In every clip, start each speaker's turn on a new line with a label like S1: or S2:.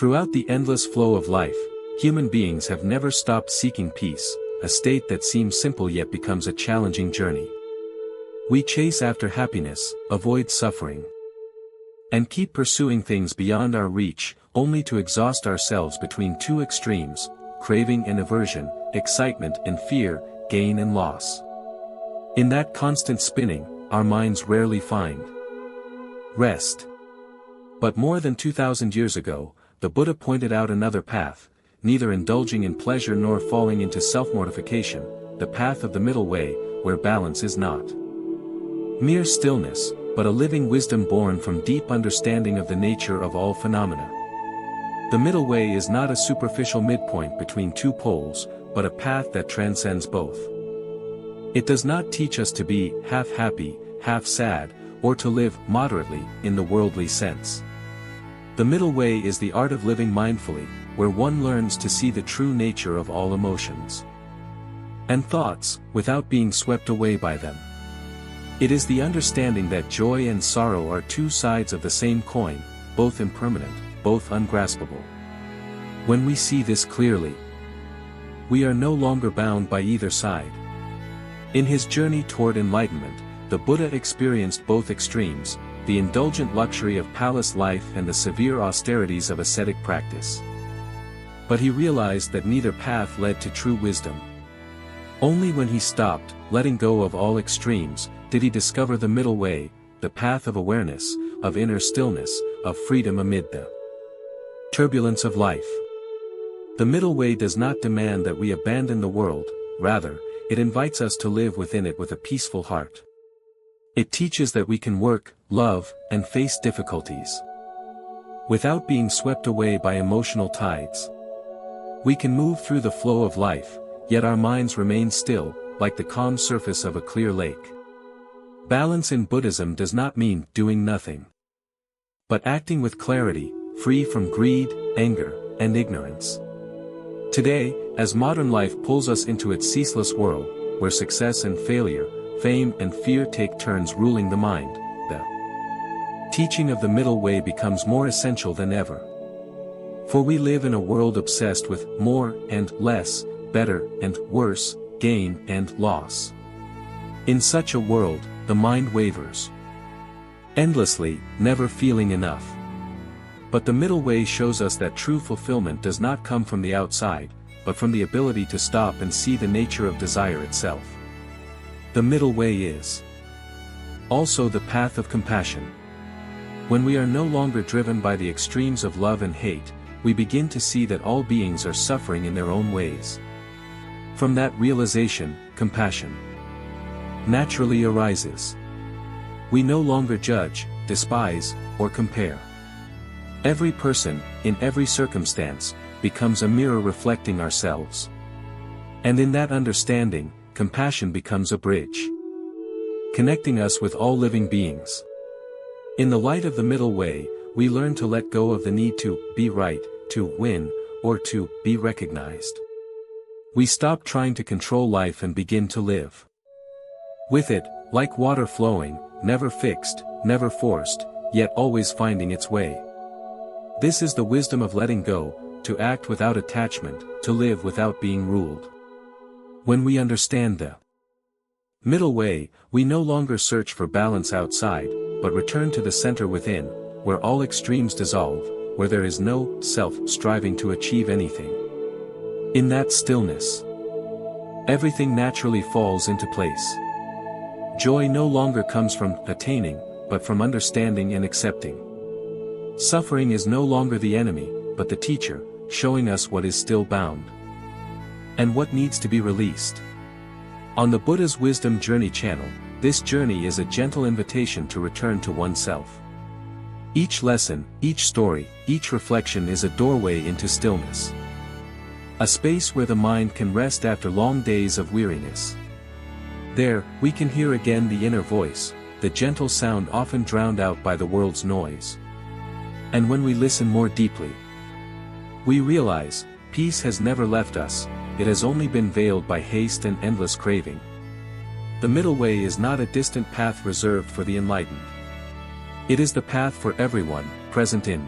S1: Throughout the endless flow of life, human beings have never stopped seeking peace, a state that seems simple yet becomes a challenging journey. We chase after happiness, avoid suffering, and keep pursuing things beyond our reach, only to exhaust ourselves between two extremes, craving and aversion, excitement and fear, gain and loss. In that constant spinning, our minds rarely find rest. But more than 2,000 years ago, the Buddha pointed out another path, neither indulging in pleasure nor falling into self-mortification, the path of the middle way, where balance is not mere stillness, but a living wisdom born from deep understanding of the nature of all phenomena. The middle way is not a superficial midpoint between two poles, but a path that transcends both. It does not teach us to be half happy, half sad, or to live moderately in the worldly sense. The middle way is the art of living mindfully, where one learns to see the true nature of all emotions and thoughts, without being swept away by them. It is the understanding that joy and sorrow are two sides of the same coin, both impermanent, both ungraspable. When we see this clearly, we are no longer bound by either side. In his journey toward enlightenment, the Buddha experienced both extremes, the indulgent luxury of palace life and the severe austerities of ascetic practice. But he realized that neither path led to true wisdom. Only when he stopped, letting go of all extremes, did he discover the middle way, the path of awareness, of inner stillness, of freedom amid the turbulence of life. The middle way does not demand that we abandon the world, rather, it invites us to live within it with a peaceful heart. It teaches that we can work, love, and face difficulties without being swept away by emotional tides. We can move through the flow of life, yet our minds remain still, like the calm surface of a clear lake. Balance in Buddhism does not mean doing nothing, but acting with clarity, free from greed, anger, and ignorance. Today, as modern life pulls us into its ceaseless whirl, where success and failure, fame and fear take turns ruling the mind, the teaching of the middle way becomes more essential than ever. For we live in a world obsessed with more and less, better and worse, gain and loss. In such a world, the mind wavers endlessly, never feeling enough. But the middle way shows us that true fulfillment does not come from the outside, but from the ability to stop and see the nature of desire itself. The middle way is also the path of compassion. When we are no longer driven by the extremes of love and hate, we begin to see that all beings are suffering in their own ways. From that realization, compassion naturally arises. We no longer judge, despise, or compare. Every person, in every circumstance, becomes a mirror reflecting ourselves. And in that understanding, compassion becomes a bridge connecting us with all living beings. In the light of the middle way, we learn to let go of the need to be right, to win, or to be recognized. We stop trying to control life and begin to live with it, like water flowing, never fixed, never forced, yet always finding its way. This is the wisdom of letting go, to act without attachment, to live without being ruled. When we understand the middle way, we no longer search for balance outside, but return to the center within, where all extremes dissolve, where there is no self-striving to achieve anything. In that stillness, everything naturally falls into place. Joy no longer comes from attaining, but from understanding and accepting. Suffering is no longer the enemy, but the teacher, showing us what is still bound and what needs to be released. On the Buddha's Wisdom Journey channel, this journey is a gentle invitation to return to oneself. Each lesson, each story, each reflection is a doorway into stillness. A space where the mind can rest after long days of weariness. There, we can hear again the inner voice, the gentle sound often drowned out by the world's noise. And when we listen more deeply, we realize, peace has never left us, it has only been veiled by haste and endless craving. The middle way is not a distant path reserved for the enlightened. It is the path for everyone, present in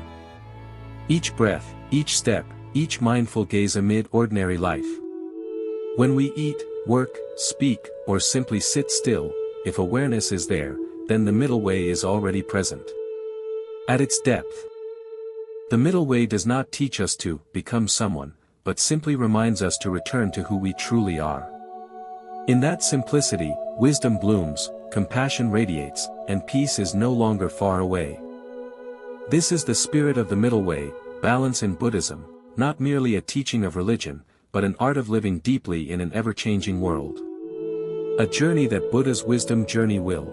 S1: Each breath, each step, each mindful gaze amid ordinary life. When we eat, work, speak, or simply sit still, if awareness is there, then the middle way is already present. At its depth, the middle way does not teach us to become someone, but simply reminds us to return to who we truly are. In that simplicity, wisdom blooms, compassion radiates, and peace is no longer far away. This is the spirit of the middle way, balance in Buddhism, not merely a teaching of religion, but an art of living deeply in an ever-changing world. A journey that Buddha's wisdom journey will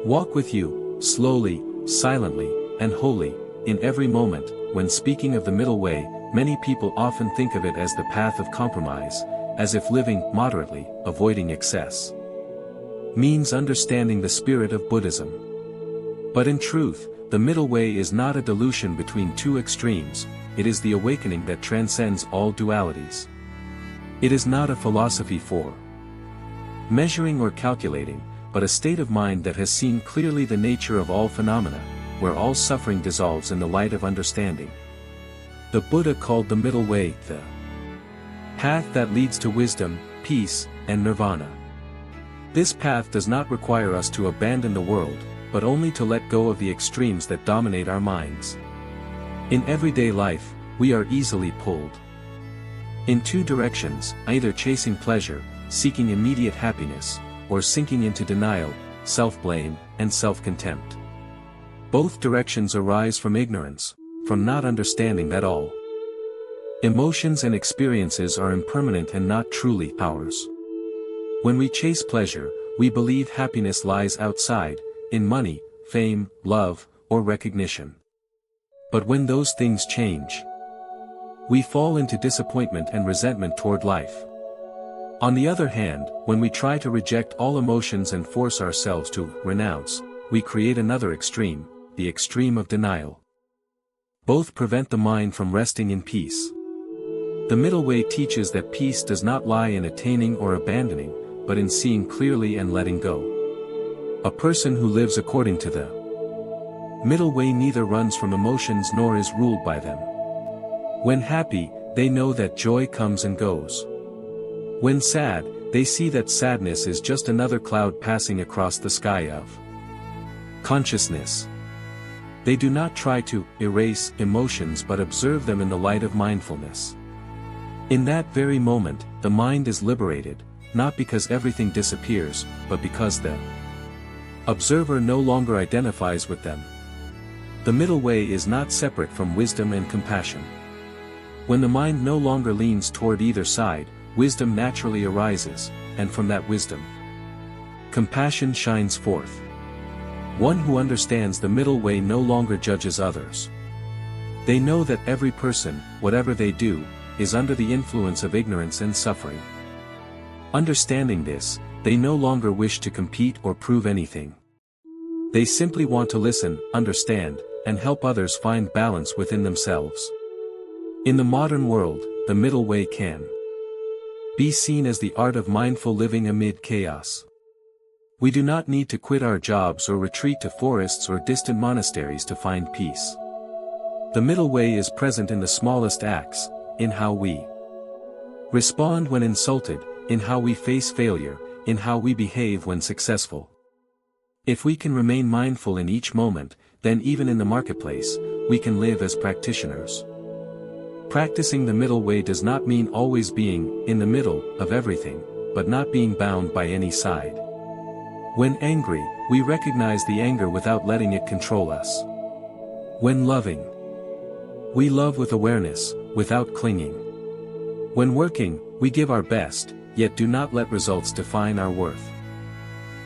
S1: walk with you, slowly, silently, and wholly, in every moment. When speaking of the middle way, many people often think of it as the path of compromise, as if living moderately, avoiding excess, means understanding the spirit of Buddhism. But in truth, the middle way is not a dilution between two extremes, it is the awakening that transcends all dualities. It is not a philosophy for measuring or calculating, but a state of mind that has seen clearly the nature of all phenomena, where all suffering dissolves in the light of understanding. The Buddha called the middle way the path that leads to wisdom, peace, and nirvana. This path does not require us to abandon the world, but only to let go of the extremes that dominate our minds. In everyday life, we are easily pulled in two directions, either chasing pleasure, seeking immediate happiness, or sinking into denial, self-blame, and self-contempt. Both directions arise from ignorance, from not understanding that all emotions and experiences are impermanent and not truly ours. When we chase pleasure, we believe happiness lies outside, in money, fame, love, or recognition. But when those things change, we fall into disappointment and resentment toward life. On the other hand, when we try to reject all emotions and force ourselves to renounce, we create another extreme, the extreme of denial. Both prevent the mind from resting in peace. The middle way teaches that peace does not lie in attaining or abandoning, but in seeing clearly and letting go. A person who lives according to the middle way neither runs from emotions nor is ruled by them. When happy, they know that joy comes and goes. When sad, they see that sadness is just another cloud passing across the sky of consciousness. They do not try to erase emotions but observe them in the light of mindfulness. In that very moment, the mind is liberated, not because everything disappears, but because the observer no longer identifies with them. The middle way is not separate from wisdom and compassion. When the mind no longer leans toward either side, wisdom naturally arises, and from that wisdom, compassion shines forth. One who understands the middle way no longer judges others. They know that every person, whatever they do, is under the influence of ignorance and suffering. Understanding this, they no longer wish to compete or prove anything. They simply want to listen, understand, and help others find balance within themselves. In the modern world, the middle way can be seen as the art of mindful living amid chaos. We do not need to quit our jobs or retreat to forests or distant monasteries to find peace. The middle way is present in the smallest acts, in how we respond when insulted, in how we face failure, in how we behave when successful. If we can remain mindful in each moment, then even in the marketplace, we can live as practitioners. Practicing the middle way does not mean always being in the middle of everything, but not being bound by any side. When angry, we recognize the anger without letting it control us. When loving, we love with awareness, without clinging. When working, we give our best, yet do not let results define our worth.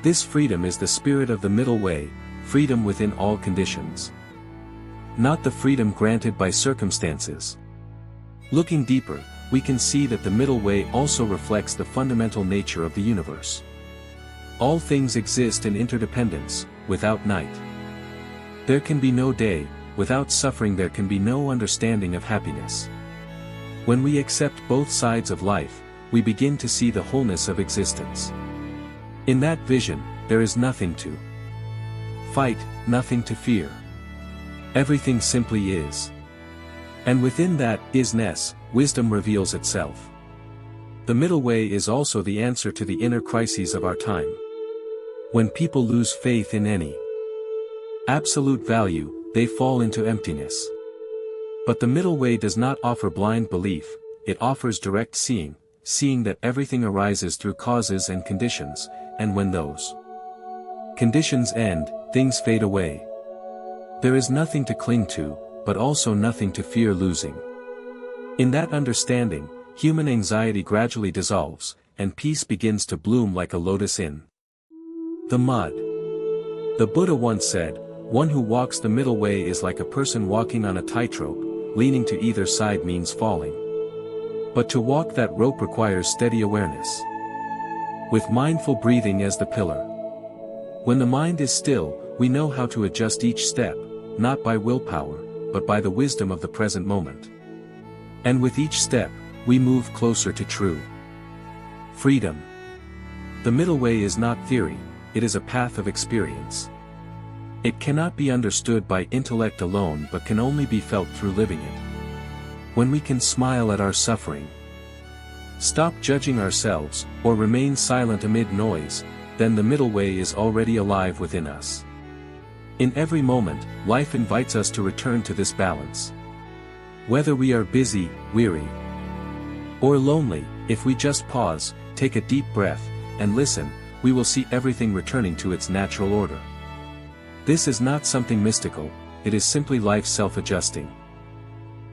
S1: This freedom is the spirit of the middle way, freedom within all conditions. Not the freedom granted by circumstances. Looking deeper, we can see that the middle way also reflects the fundamental nature of the universe. All things exist in interdependence, without night. There can be no day, without suffering there can be no understanding of happiness. When we accept both sides of life, we begin to see the wholeness of existence. In that vision, there is nothing to fight, nothing to fear. Everything simply is. And within that isness, wisdom reveals itself. The middle way is also the answer to the inner crises of our time. When people lose faith in any absolute value, they fall into emptiness. But the middle way does not offer blind belief, it offers direct seeing, seeing that everything arises through causes and conditions, and when those conditions end, things fade away. There is nothing to cling to, but also nothing to fear losing. In that understanding, human anxiety gradually dissolves, and peace begins to bloom like a lotus in the mud. The Buddha once said, "One who walks the middle way is like a person walking on a tightrope, leaning to either side means falling. But to walk that rope requires steady awareness, with mindful breathing as the pillar. When the mind is still, we know how to adjust each step, not by willpower, but by the wisdom of the present moment. And with each step, we move closer to true freedom." The middle way is not theory, it is a path of experience. It cannot be understood by intellect alone but can only be felt through living it. When we can smile at our suffering, stop judging ourselves, or remain silent amid noise, then the middle way is already alive within us. In every moment, life invites us to return to this balance. Whether we are busy, weary, or lonely, if we just pause, take a deep breath, and listen, we will see everything returning to its natural order. This is not something mystical, it is simply life self-adjusting.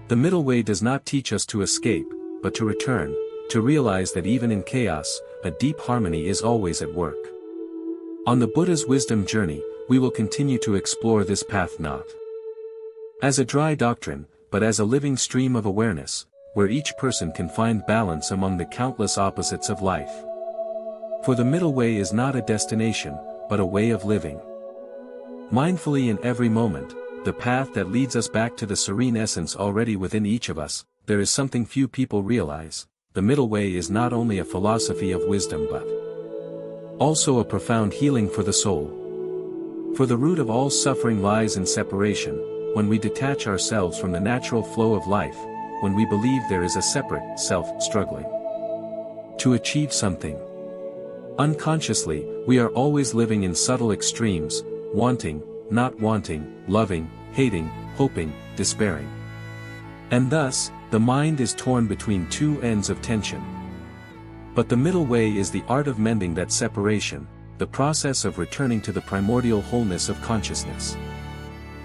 S1: The middle way does not teach us to escape, but to return, to realize that even in chaos, a deep harmony is always at work. On the Buddha's wisdom journey, we will continue to explore this path not as a dry doctrine, but as a living stream of awareness, where each person can find balance among the countless opposites of life. For the middle way is not a destination, but a way of living mindfully in every moment, the path that leads us back to the serene essence already within each of us. There is something few people realize: the middle way is not only a philosophy of wisdom but also a profound healing for the soul. For the root of all suffering lies in separation, when we detach ourselves from the natural flow of life, when we believe there is a separate self struggling to achieve something. Unconsciously, we are always living in subtle extremes, wanting, not wanting, loving, hating, hoping, despairing. And thus, the mind is torn between two ends of tension. But the middle way is the art of mending that separation, the process of returning to the primordial wholeness of consciousness.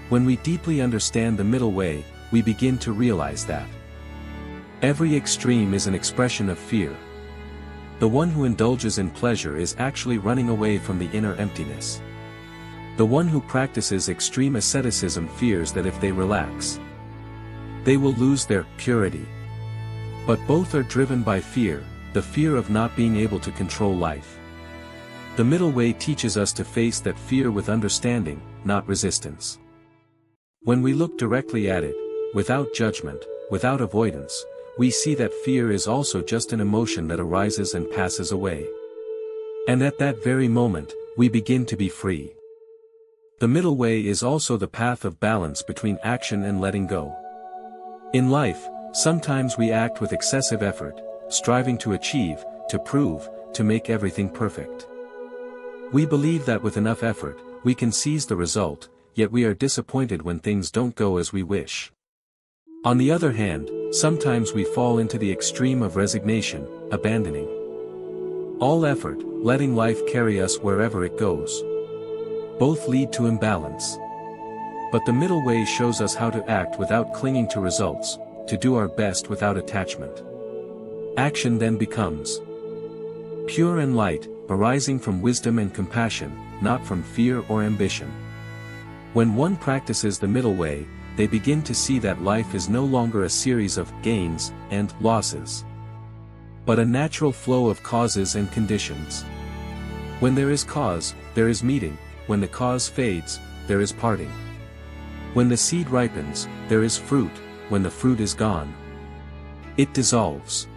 S1: When we deeply understand the middle way, we begin to realize that every extreme is an expression of fear. The one who indulges in pleasure is actually running away from the inner emptiness. The one who practices extreme asceticism fears that if they relax, they will lose their purity. But both are driven by fear, the fear of not being able to control life. The middle way teaches us to face that fear with understanding, not resistance. When we look directly at it, without judgment, without avoidance, we see that fear is also just an emotion that arises and passes away. And at that very moment, we begin to be free. The middle way is also the path of balance between action and letting go. In life, sometimes we act with excessive effort, striving to achieve, to prove, to make everything perfect. We believe that with enough effort, we can seize the result, yet we are disappointed when things don't go as we wish. On the other hand, sometimes we fall into the extreme of resignation, abandoning all effort, letting life carry us wherever it goes. Both lead to imbalance. But the middle way shows us how to act without clinging to results, to do our best without attachment. Action then becomes pure and light, arising from wisdom and compassion, not from fear or ambition. When one practices the middle way, they begin to see that life is no longer a series of gains and losses, but a natural flow of causes and conditions. When there is cause, there is meeting. When the cause fades, there is parting. When the seed ripens, there is fruit. When the fruit is gone, it dissolves.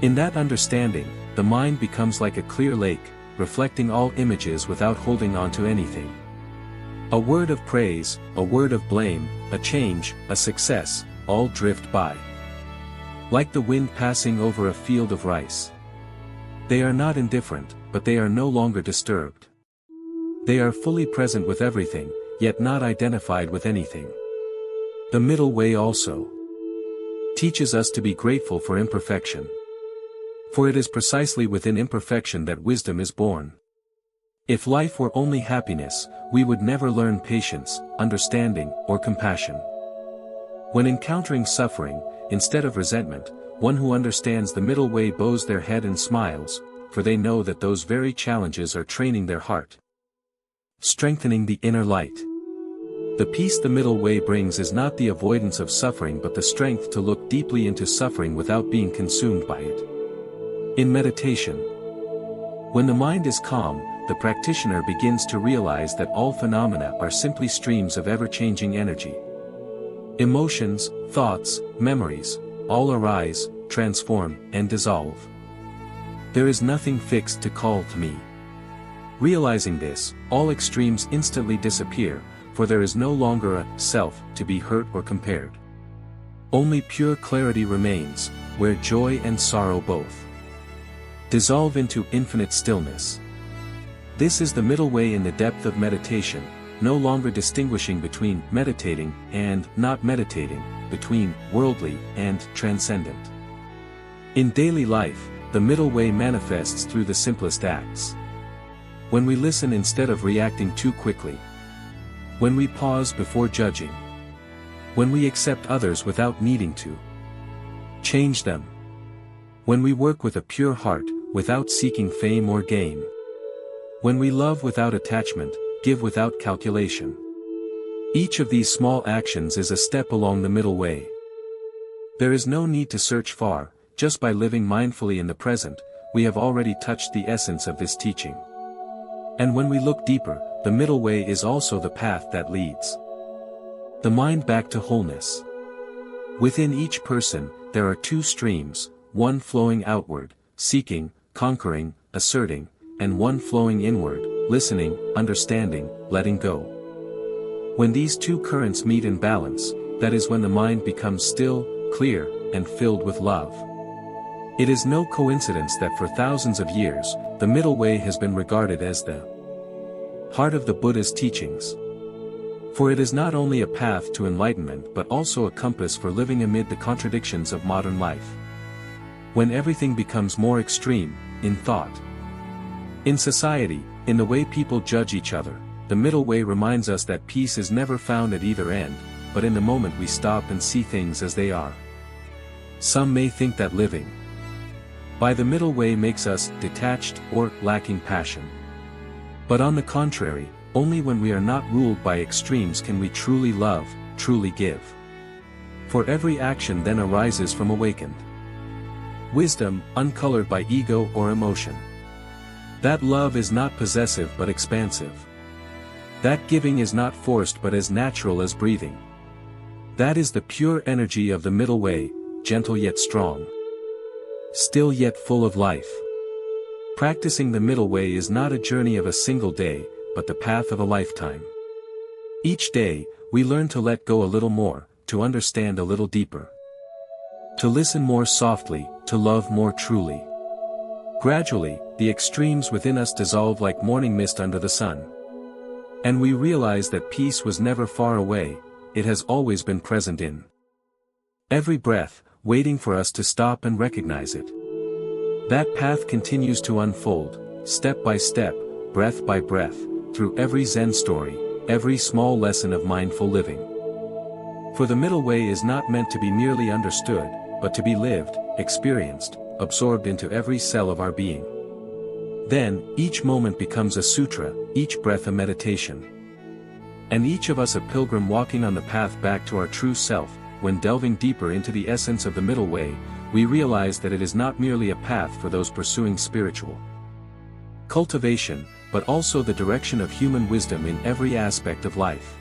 S1: In that understanding, the mind becomes like a clear lake, reflecting all images without holding on to anything. A word of praise, a word of blame, a change, a success, all drift by. Like the wind passing over a field of rice. They are not indifferent, but they are no longer disturbed. They are fully present with everything, yet not identified with anything. The middle way also teaches us to be grateful for imperfection. For it is precisely within imperfection that wisdom is born. If life were only happiness, we would never learn patience, understanding, or compassion. When encountering suffering, instead of resentment, one who understands the middle way bows their head and smiles, for they know that those very challenges are training their heart, strengthening the inner light. The peace the middle way brings is not the avoidance of suffering but the strength to look deeply into suffering without being consumed by it. In meditation, when the mind is calm, the practitioner begins to realize that all phenomena are simply streams of ever-changing energy. Emotions, thoughts, memories, all arise, transform, and dissolve. There is nothing fixed to call to me. Realizing this, all extremes instantly disappear, for there is no longer a self to be hurt or compared. Only pure clarity remains, where joy and sorrow both dissolve into infinite stillness. This is the middle way in the depth of meditation, no longer distinguishing between meditating and not meditating, between worldly and transcendent. In daily life, the middle way manifests through the simplest acts. When we listen instead of reacting too quickly. When we pause before judging. When we accept others without needing to change them. When we work with a pure heart, without seeking fame or gain. When we love without attachment, give without calculation. Each of these small actions is a step along the middle way. There is no need to search far, just by living mindfully in the present, we have already touched the essence of this teaching. And when we look deeper, the middle way is also the path that leads the mind back to wholeness. Within each person, there are two streams, one flowing outward, seeking, conquering, asserting, and one flowing inward, listening, understanding, letting go. When these two currents meet in balance, that is when the mind becomes still, clear, and filled with love. It is no coincidence that for thousands of years, the middle way has been regarded as the heart of the Buddha's teachings. For it is not only a path to enlightenment but also a compass for living amid the contradictions of modern life. When everything becomes more extreme, in thought, in society, in the way people judge each other, the middle way reminds us that peace is never found at either end, but in the moment we stop and see things as they are. Some may think that living by the middle way makes us detached or lacking passion. But on the contrary, only when we are not ruled by extremes can we truly love, truly give. For every action then arises from awakened wisdom, uncolored by ego or emotion. That love is not possessive but expansive. That giving is not forced but as natural as breathing. That is the pure energy of the middle way, gentle yet strong. Still yet full of life. Practicing the middle way is not a journey of a single day, but the path of a lifetime. Each day, we learn to let go a little more, to understand a little deeper. To listen more softly, to love more truly. Gradually, the extremes within us dissolve like morning mist under the sun. And we realize that peace was never far away, it has always been present in every breath, waiting for us to stop and recognize it. That path continues to unfold, step by step, breath by breath, through every Zen story, every small lesson of mindful living. For the middle way is not meant to be merely understood, but to be lived, experienced, absorbed into every cell of our being. Then, each moment becomes a sutra, each breath a meditation. And each of us a pilgrim walking on the path back to our true self. When delving deeper into the essence of the middle way, we realize that it is not merely a path for those pursuing spiritual cultivation, but also the direction of human wisdom in every aspect of life.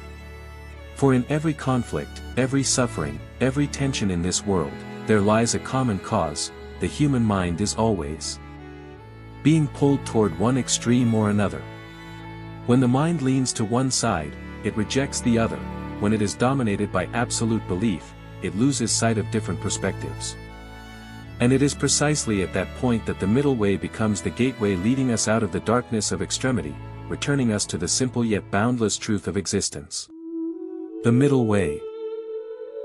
S1: For in every conflict, every suffering, every tension in this world, there lies a common cause: the human mind is always being pulled toward one extreme or another. When the mind leans to one side, it rejects the other. When it is dominated by absolute belief, it loses sight of different perspectives. And it is precisely at that point that the middle way becomes the gateway leading us out of the darkness of extremity, returning us to the simple yet boundless truth of existence. The middle way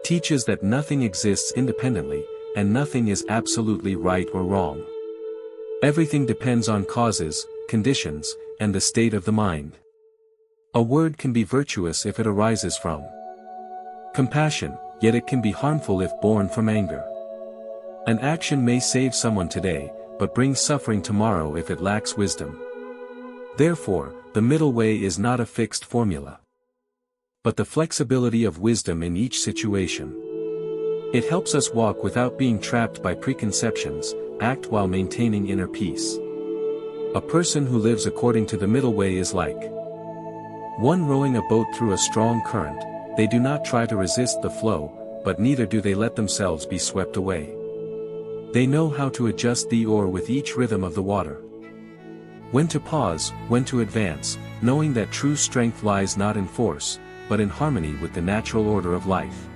S1: teaches that nothing exists independently, and nothing is absolutely right or wrong. Everything depends on causes, conditions, and the state of the mind. A word can be virtuous if it arises from compassion, yet it can be harmful if born from anger. An action may save someone today, but bring suffering tomorrow if it lacks wisdom. Therefore, the middle way is not a fixed formula, but the flexibility of wisdom in each situation. It helps us walk without being trapped by preconceptions, act while maintaining inner peace. A person who lives according to the middle way is like one rowing a boat through a strong current. They do not try to resist the flow, but neither do they let themselves be swept away. They know how to adjust the oar with each rhythm of the water. When to pause, when to advance, knowing that true strength lies not in force, but in harmony with the natural order of life.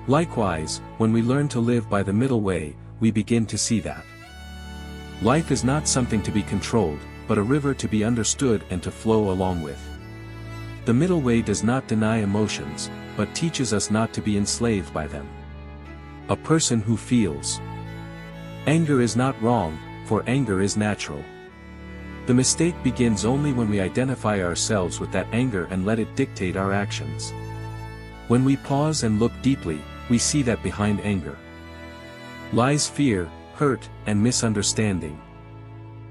S1: Likewise, when we learn to live by the middle way, we begin to see that life is not something to be controlled, but a river to be understood and to flow along with. The middle way does not deny emotions, but teaches us not to be enslaved by them. A person who feels anger is not wrong, for anger is natural. The mistake begins only when we identify ourselves with that anger and let it dictate our actions. When we pause and look deeply, we see that behind anger lies fear, hurt, and misunderstanding.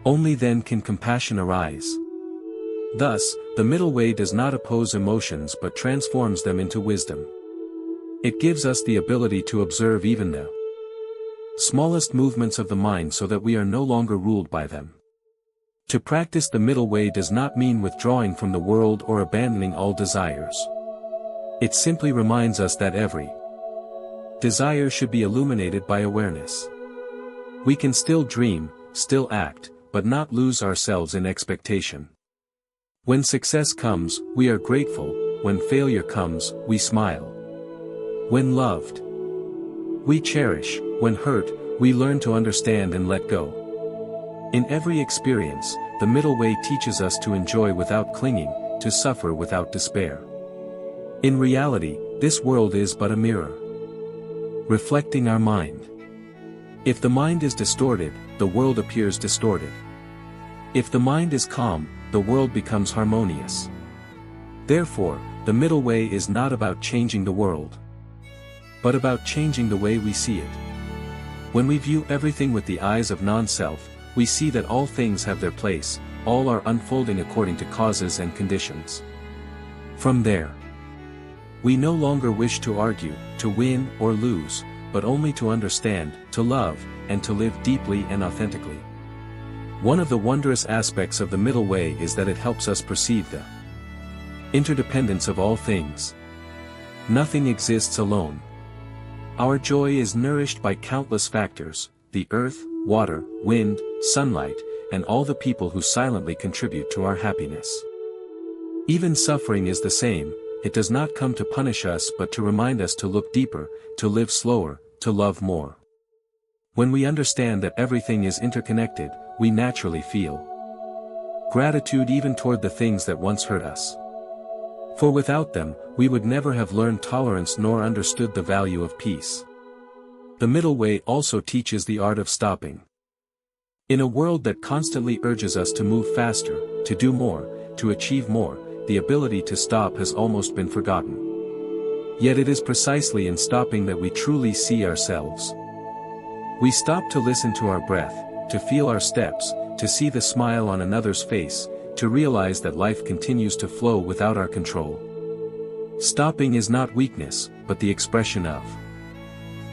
S1: Only then can compassion arise. Thus, the middle way does not oppose emotions but transforms them into wisdom. It gives us the ability to observe even the smallest movements of the mind so that we are no longer ruled by them. To practice the middle way does not mean withdrawing from the world or abandoning all desires. It simply reminds us that every desire should be illuminated by awareness. We can still dream, still act, but not lose ourselves in expectation. When success comes, we are grateful. When failure comes, we smile. When loved, we cherish. When hurt, we learn to understand and let go. In every experience, the middle way teaches us to enjoy without clinging, to suffer without despair. In reality, this world is but a mirror, reflecting our mind. If the mind is distorted, the world appears distorted. If the mind is calm, the world becomes harmonious. Therefore, the middle way is not about changing the world, but about changing the way we see it. When we view everything with the eyes of non-self, we see that all things have their place, all are unfolding according to causes and conditions. From there, we no longer wish to argue, to win or lose, but only to understand, to love, and to live deeply and authentically. One of the wondrous aspects of the middle way is that it helps us perceive the interdependence of all things. Nothing exists alone. Our joy is nourished by countless factors: the earth, water, wind, sunlight, and all the people who silently contribute to our happiness. Even suffering is the same. It does not come to punish us but to remind us to look deeper, to live slower, to love more. When we understand that everything is interconnected, we naturally feel gratitude even toward the things that once hurt us. For without them, we would never have learned tolerance nor understood the value of peace. The middle way also teaches the art of stopping. In a world that constantly urges us to move faster, to do more, to achieve more, the ability to stop has almost been forgotten. Yet it is precisely in stopping that we truly see ourselves. We stop to listen to our breath, to feel our steps, to see the smile on another's face, to realize that life continues to flow without our control. Stopping is not weakness, but the expression of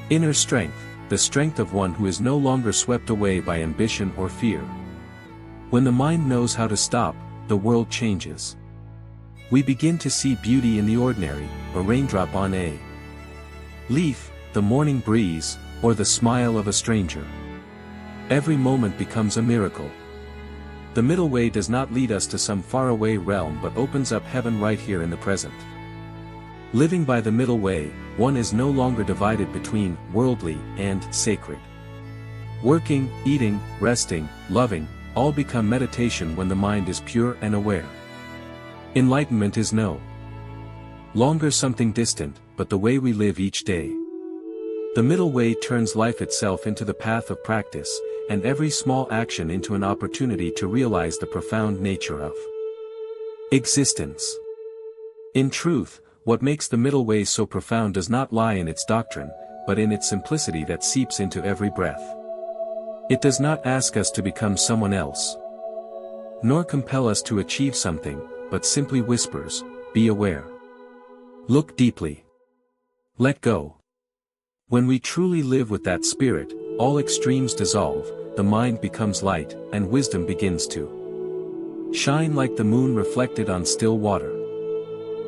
S1: inner strength, the strength of one who is no longer swept away by ambition or fear. When the mind knows how to stop, the world changes. We begin to see beauty in the ordinary, a raindrop on a leaf, the morning breeze, or the smile of a stranger. Every moment becomes a miracle. The middle way does not lead us to some faraway realm but opens up heaven right here in the present. Living by the middle way, one is no longer divided between worldly and sacred. Working, eating, resting, loving, all become meditation when the mind is pure and aware. Enlightenment is no longer something distant, but the way we live each day. The middle way turns life itself into the path of practice, and every small action into an opportunity to realize the profound nature of existence. In truth, what makes the middle way so profound does not lie in its doctrine, but in its simplicity that seeps into every breath. It does not ask us to become someone else, nor compel us to achieve something, but simply whispers, be aware. Look deeply. Let go. When we truly live with that spirit, all extremes dissolve, the mind becomes light, and wisdom begins to shine like the moon reflected on still water.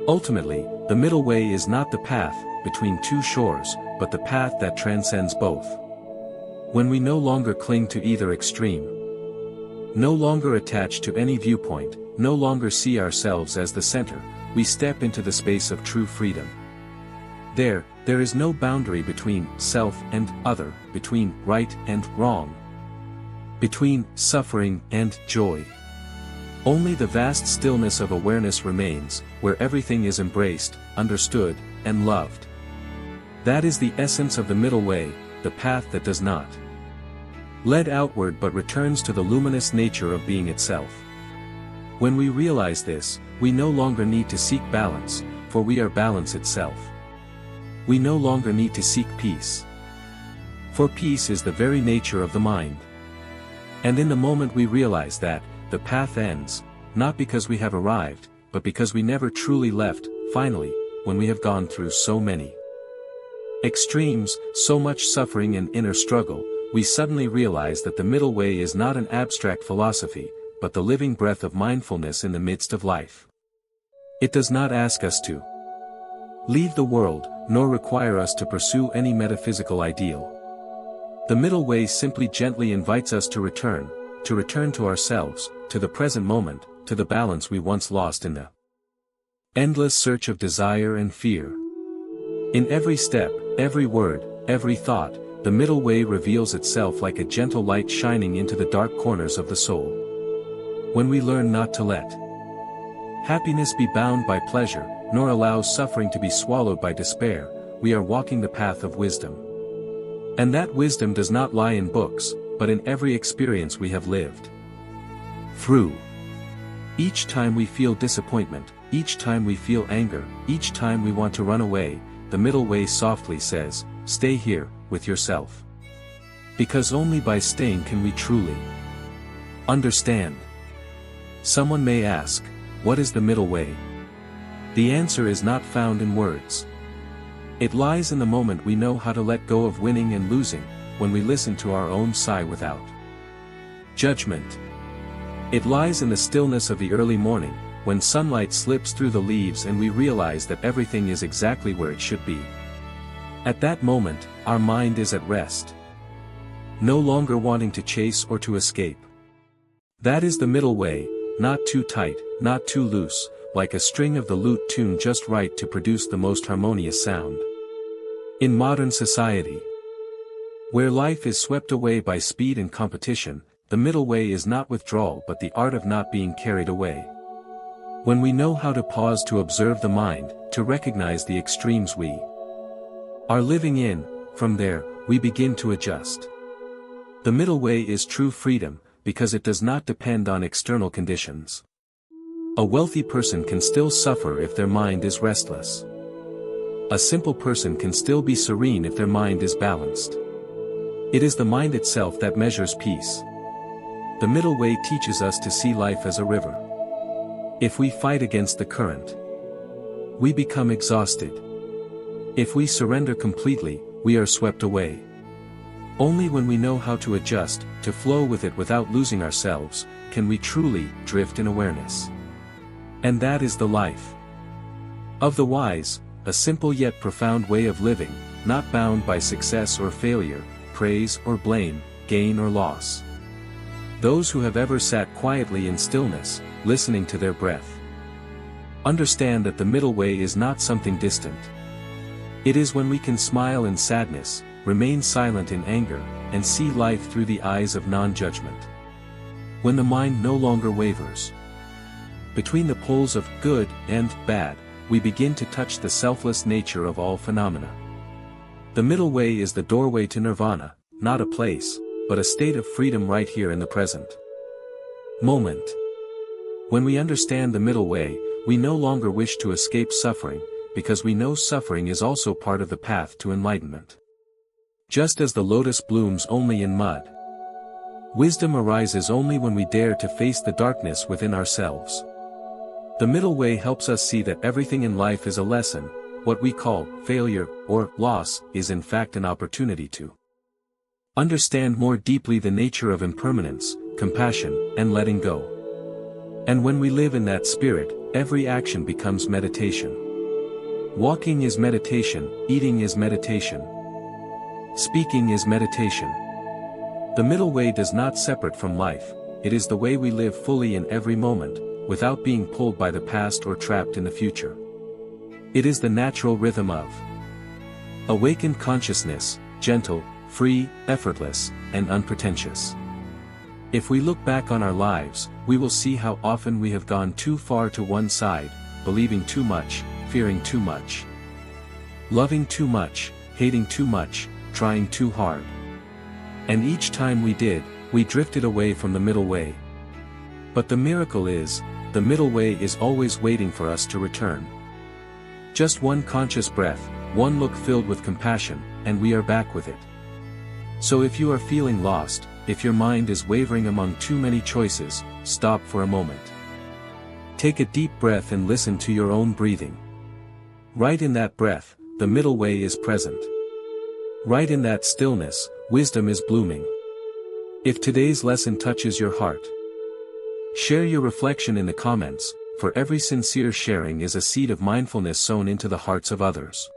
S1: Ultimately, the middle way is not the path between two shores, but the path that transcends both. When we no longer cling to either extreme, no longer attach to any viewpoint, no longer see ourselves as the center, we step into the space of true freedom. There is no boundary between self and other, between right and wrong, between suffering and joy. Only the vast stillness of awareness remains, where everything is embraced, understood, and loved. That is the essence of the middle way, the path that does not lead outward but returns to the luminous nature of being itself. When we realize this, we no longer need to seek balance, for we are balance itself. We no longer need to seek peace, for peace is the very nature of the mind. And in the moment we realize that, the path ends, not because we have arrived, but because we never truly left. Finally, when we have gone through so many extremes, so much suffering and inner struggle, we suddenly realize that the middle way is not an abstract philosophy, but the living breath of mindfulness in the midst of life. It does not ask us to leave the world, nor require us to pursue any metaphysical ideal. The middle way simply gently invites us to return to ourselves, to the present moment, to the balance we once lost in the endless search of desire and fear. In every step, every word, every thought, the middle way reveals itself like a gentle light shining into the dark corners of the soul. When we learn not to let happiness be bound by pleasure, nor allow suffering to be swallowed by despair, we are walking the path of wisdom. And that wisdom does not lie in books, but in every experience we have lived through. Each time we feel disappointment, each time we feel anger, each time we want to run away, the middle way softly says, stay here, with yourself. Because only by staying can we truly understand. Someone may ask, what is the middle way? The answer is not found in words. It lies in the moment we know how to let go of winning and losing, when we listen to our own sigh without judgment. It lies in the stillness of the early morning, when sunlight slips through the leaves and we realize that everything is exactly where it should be. At that moment, our mind is at rest, no longer wanting to chase or to escape. That is the middle way, not too tight, not too loose, like a string of the lute tuned just right to produce the most harmonious sound. In modern society, where life is swept away by speed and competition, the middle way is not withdrawal but the art of not being carried away. When we know how to pause to observe the mind, to recognize the extremes we are living in, from there, we begin to adjust. The middle way is true freedom, because it does not depend on external conditions. A wealthy person can still suffer if their mind is restless. A simple person can still be serene if their mind is balanced. It is the mind itself that measures peace. The middle way teaches us to see life as a river. If we fight against the current, we become exhausted. If we surrender completely, we are swept away. Only when we know how to adjust, to flow with it without losing ourselves, can we truly drift in awareness. And that is the life of the wise, a simple yet profound way of living, not bound by success or failure, praise or blame, gain or loss. Those who have ever sat quietly in stillness, listening to their breath, Understand that the middle way is not something distant. It is when we can smile in sadness, remain silent in anger, and see life through the eyes of non-judgment. When the mind no longer wavers between the poles of good and bad, we begin to touch the selfless nature of all phenomena. The middle way is the doorway to nirvana, not a place, but a state of freedom right here in the present moment. When we understand the middle way, we no longer wish to escape suffering, because we know suffering is also part of the path to enlightenment. Just as the lotus blooms only in mud, wisdom arises only when we dare to face the darkness within ourselves. The middle way helps us see that everything in life is a lesson. What we call failure or loss is in fact an opportunity to understand more deeply the nature of impermanence, compassion, and letting go. And when we live in that spirit, every action becomes meditation. Walking is meditation, eating is meditation, speaking is meditation. The middle way does not separate from life, it is the way we live fully in every moment, without being pulled by the past or trapped in the future. It is the natural rhythm of awakened consciousness, gentle, free, effortless, and unpretentious. If we look back on our lives, we will see how often we have gone too far to one side, believing too much, fearing too much, loving too much, hating too much, trying too hard. And each time we did, we drifted away from the middle way. But the miracle is, the middle way is always waiting for us to return. Just one conscious breath, one look filled with compassion, and we are back with it. So if you are feeling lost, if your mind is wavering among too many choices, stop for a moment. Take a deep breath and listen to your own breathing. Right in that breath, the middle way is present. Right in that stillness, wisdom is blooming. If today's lesson touches your heart, share your reflection in the comments, for every sincere sharing is a seed of mindfulness sown into the hearts of others.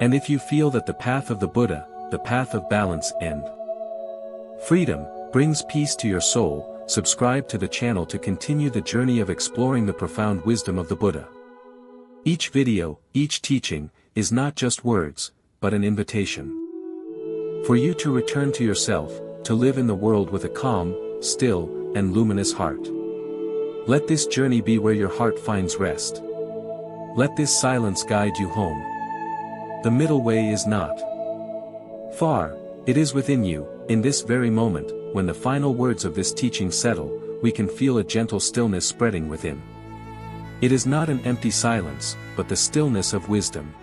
S1: And if you feel that the path of the Buddha, the path of balance and freedom, brings peace to your soul, subscribe to the channel to continue the journey of exploring the profound wisdom of the Buddha. Each video, each teaching, is not just words, but an invitation for you to return to yourself, to live in the world with a calm, still, and luminous heart. Let this journey be where your heart finds rest. Let this silence guide you home. The middle way is not far, it is within you. In this very moment, when the final words of this teaching settle, we can feel a gentle stillness spreading within. It is not an empty silence, but the stillness of wisdom,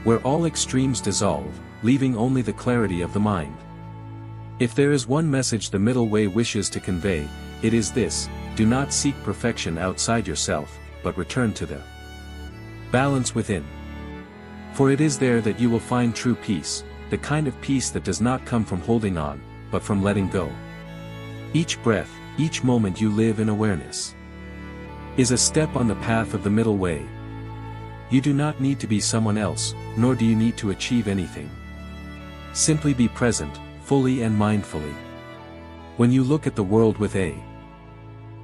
S1: where all extremes dissolve, leaving only the clarity of the mind. If there is one message the middle way wishes to convey, it is this: do not seek perfection outside yourself, but return to the balance within. For it is there that you will find true peace, the kind of peace that does not come from holding on, but from letting go. Each breath, each moment you live in awareness, is a step on the path of the middle way. You do not need to be someone else, nor do you need to achieve anything. Simply be present, fully and mindfully. When you look at the world with a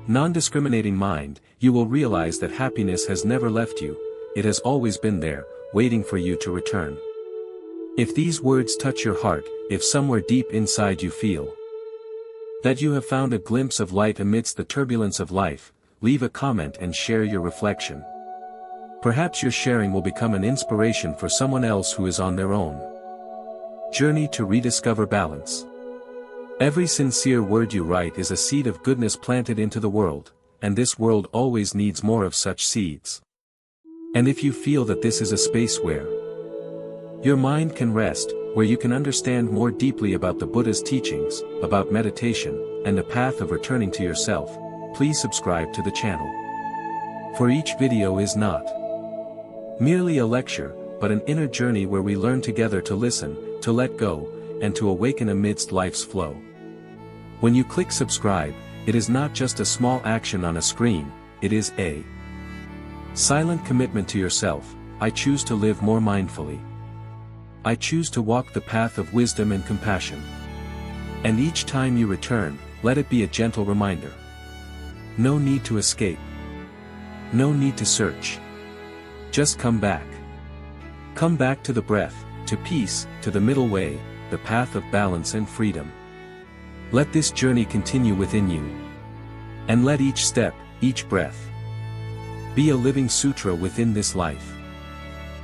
S1: non-discriminating mind, you will realize that happiness has never left you, it has always been there, waiting for you to return. If these words touch your heart, if somewhere deep inside you feel that you have found a glimpse of light amidst the turbulence of life, leave a comment and share your reflection. Perhaps your sharing will become an inspiration for someone else who is on their own journey to rediscover balance. Every sincere word you write is a seed of goodness planted into the world, and this world always needs more of such seeds. And if you feel that this is a space where your mind can rest, where you can understand more deeply about the Buddha's teachings, about meditation, and the path of returning to yourself, please subscribe to the channel. For each video is not merely a lecture, but an inner journey where we learn together to listen, to let go, and to awaken amidst life's flow. When you click subscribe, it is not just a small action on a screen, it is a silent commitment to yourself. I choose to live more mindfully. I choose to walk the path of wisdom and compassion. And each time you return, let it be a gentle reminder. No need to escape. No need to search. Just come back. Come back to the breath, to peace, to the middle way, the path of balance and freedom. Let this journey continue within you. And let each step, each breath, be a living sutra within this life.